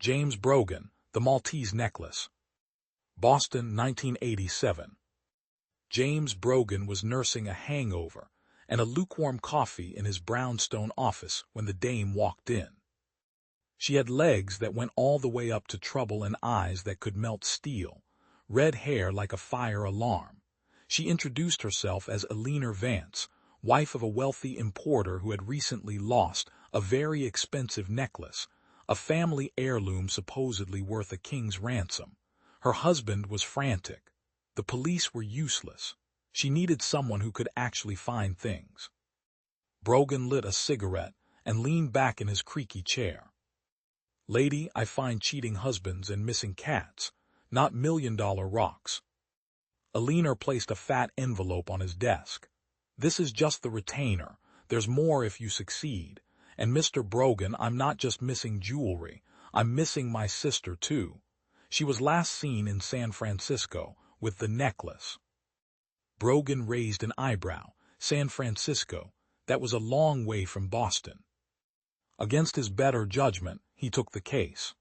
James Brogan, The Maltese Necklace. Boston, 1987. James Brogan was nursing a hangover and a lukewarm coffee in his brownstone office when the dame walked in. She had legs that went all the way up to trouble and eyes that could melt steel, red hair like a fire alarm. She introduced herself as Eleanor Vance, wife of a wealthy importer who had recently lost a very expensive necklace, a family heirloom supposedly worth a king's ransom. Her husband was frantic. The police were useless. She needed someone who could actually find things. Brogan lit a cigarette and leaned back in his creaky chair. "Lady, I find cheating husbands and missing cats, not million-dollar rocks." Eleanor placed a fat envelope on his desk. "This is just the retainer. There's more if you succeed. And Mr. Brogan, I'm not just missing jewelry. I'm missing my sister, too. She was last seen in San Francisco with the necklace." Brogan raised an eyebrow. San Francisco, that was a long way from Boston. Against his better judgment, he took the case.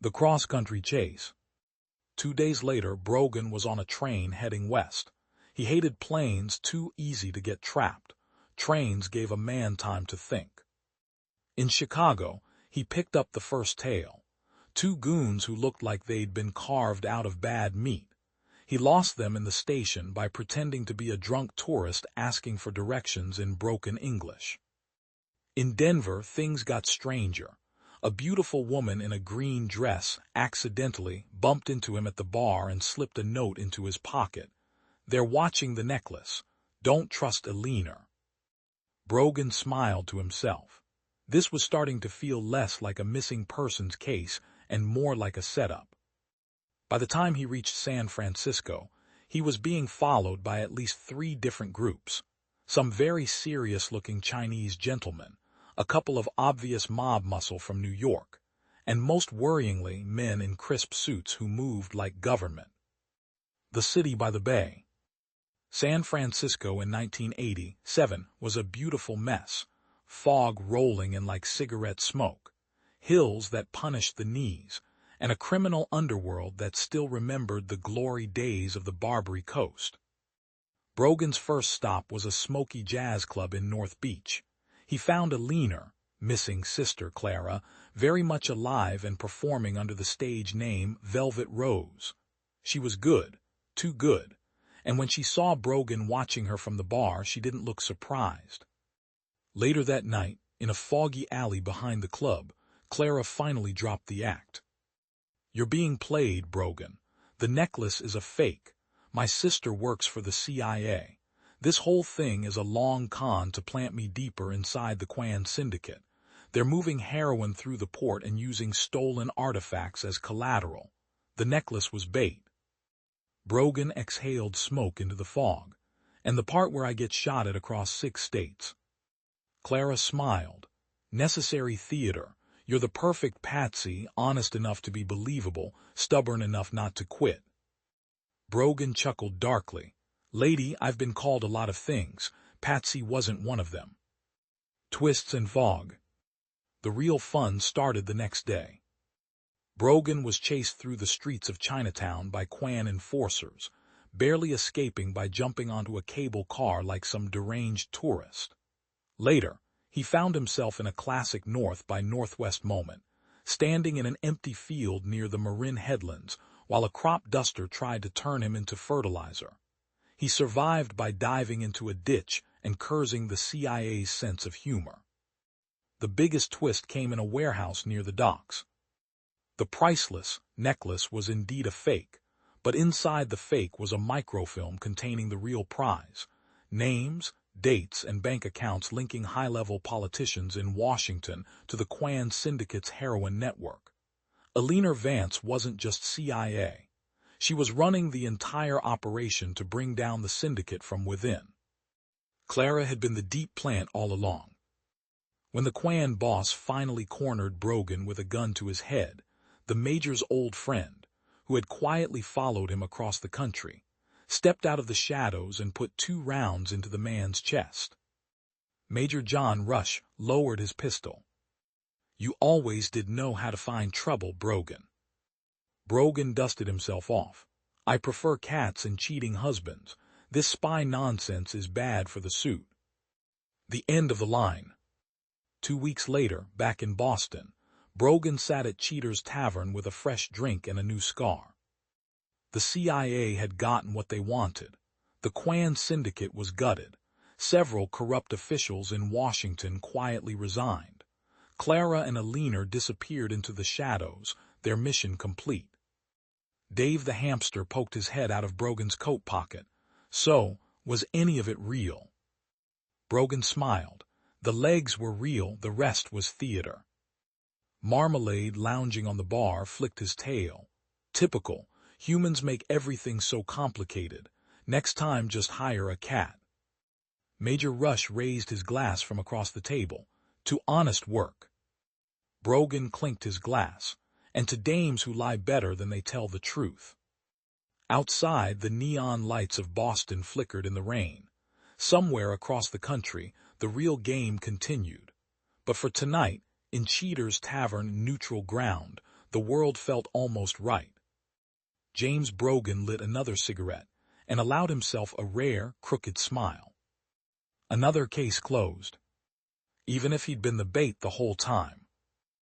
The cross-country chase. 2 days later, Brogan was on a train heading west. He hated planes, too easy to get trapped. Trains gave a man time to think. In Chicago, he picked up the first tale. 2 goons who looked like they'd been carved out of bad meat. He lost them in the station by pretending to be a drunk tourist asking for directions in broken English. In Denver, things got stranger. A beautiful woman in a green dress accidentally bumped into him at the bar and slipped a note into his pocket. "They're watching the necklace. Don't trust Eleanor." Brogan smiled to himself. This was starting to feel less like a missing persons case and more like a setup. By the time he reached San Francisco, he was being followed by at least 3 different groups. Some very serious-looking Chinese gentlemen, a couple of obvious mob muscle from New York, and most worryingly, men in crisp suits who moved like government. The city by the bay. San Francisco in 1987 was a beautiful mess, fog rolling in like cigarette smoke, hills that punished the knees, and a criminal underworld that still remembered the glory days of the Barbary Coast. Brogan's first stop was a smoky jazz club in North Beach. He found Eleanor, missing sister Clara, very much alive and performing under the stage name Velvet Rose. She was good, too good, and when she saw Brogan watching her from the bar, she didn't look surprised. Later that night, in a foggy alley behind the club, Clara finally dropped the act. "You're being played, Brogan. The necklace is a fake. My sister works for the CIA. This whole thing is a long con to plant me deeper inside the Quan syndicate. They're moving heroin through the port and using stolen artifacts as collateral. The necklace was bait." Brogan exhaled smoke into the fog. "And the part where I get shotted across 6 states. Clara smiled. "Necessary theater. You're the perfect patsy, honest enough to be believable, stubborn enough not to quit." Brogan chuckled darkly. "Lady, I've been called a lot of things. Patsy wasn't one of them." Twists and fog. The real fun started the next day. Brogan was chased through the streets of Chinatown by Quan enforcers, barely escaping by jumping onto a cable car like some deranged tourist. Later, he found himself in a classic North by Northwest moment, standing in an empty field near the Marin Headlands while a crop duster tried to turn him into fertilizer. He survived by diving into a ditch and cursing the CIA's sense of humor. The biggest twist came in a warehouse near the docks. The priceless necklace was indeed a fake, but inside the fake was a microfilm containing the real prize: names, dates, and bank accounts linking high-level politicians in Washington to the Quan syndicate's heroin network. Eleanor Vance wasn't just CIA. She was running the entire operation to bring down the syndicate from within. Clara had been the deep plant all along. When the Quan boss finally cornered Brogan with a gun to his head, the major's old friend, who had quietly followed him across the country, stepped out of the shadows and put 2 rounds into the man's chest. Major John Rush lowered his pistol. You always did know how to find trouble, Brogan. Brogan dusted himself off. I prefer cats and cheating husbands. This spy nonsense is bad for the suit. The end of the line. 2 weeks later, back in Boston, Brogan sat at Cheater's Tavern with a fresh drink and a new scar. The CIA had gotten what they wanted. The Kwan syndicate was gutted. Several corrupt officials in Washington quietly resigned. Clara and Alina disappeared into the shadows, their mission complete. Dave the hamster poked his head out of Brogan's coat pocket. So, was any of it real? Brogan smiled. The legs were real, the rest was theater. Marmalade, lounging on the bar, flicked his tail. Typical. Humans make everything so complicated. Next time, just hire a cat. Major Rush raised his glass from across the table. To honest work. Brogan clinked his glass. And to dames who lie better than they tell the truth. Outside, the neon lights of Boston flickered in the rain. Somewhere across the country, the real game continued. But for tonight, in Cheater's Tavern, neutral ground, the world felt almost right. James Brogan lit another cigarette and allowed himself a rare, crooked smile. Another case closed. Even if he'd been the bait the whole time.